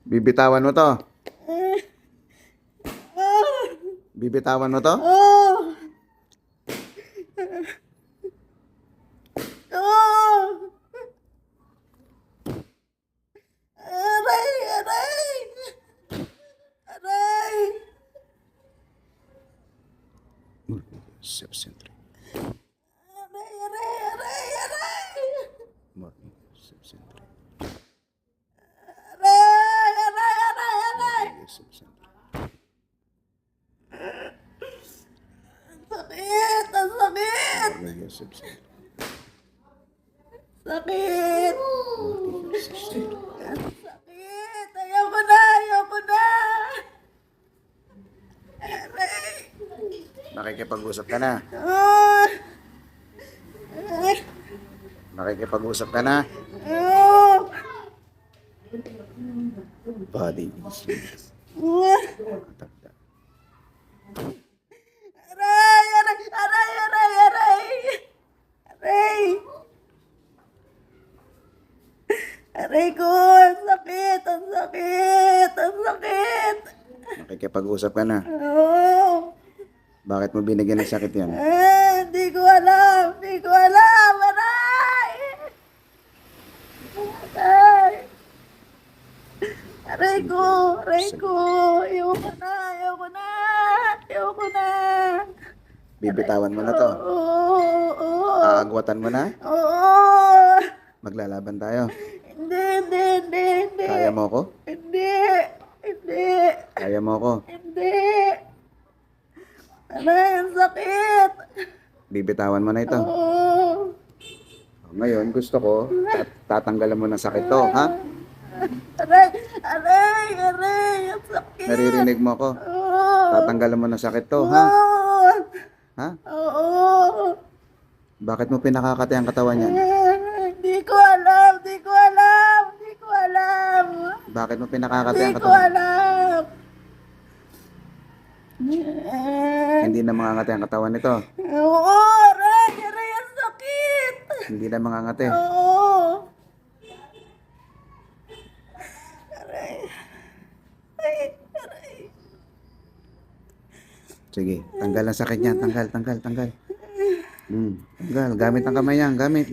Bibitawan mo to. Bibitawan mo to? Aray! Aray! Aray! Self-centered. Aray! Aray! Aray! Aray! Morning. Self-centered. Aray! Aray! Aray! Aray! Self-centered. Sakit! Ang sakit! Morning. Self-centered. Sakit! Self-centered. Ang sakit! Ayoko na! Ayoko na! Aray! Nakikipag-usap ka na. Ah! Aray! Nakikipag-usap ka na. Ah! Body. Ah! Tanda. Aray! Aray! Aray! Aray! Aray! Aray! Aray ko! Ang sakit! Ang sakit! Ang sakit! Nakikipag-usap ka na. Oh! Bakit mo binigyan ng sakit yan? Hindi ko alam! Hindi ko alam! Aray! Aray! Aray ko! Aray ko! Ayoko na! Ayoko na! Ayoko na! Bibitawan mo na to. Oo! Oo! Aagwatan mo na. Oo! Maglalaban tayo. Hindi! Hindi! Hindi! Hindi! Kaya mo ko? Hindi! Hindi! Kaya mo ko? Hindi! Aray! Ang sakit! Bibitawan mo na ito. Oo! Ngayon, gusto ko, tatanggalan mo ng sakit to, ha? Aray! Aray! Aray! Ang sakit! Naririnig mo ko? Oo! Tatanggalan mo ng sakit to, ha? Oo! Ha? Oo! Bakit mo pinakakati ang katawan yan? Hindi ko alam! Hindi ko alam! Hindi ko alam! Bakit mo pinakakati Hindi ang ko katawan? alam! Hindi na mangangati ang katawan nito. Oo! Aray! Aray! Ang sakit! Hindi na mangangati. Oo! Aray! Ay! Aray! Sige, tanggal ang sakit niyan. Tanggal. Tanggal. Gamit ang kamay yan. Gamit.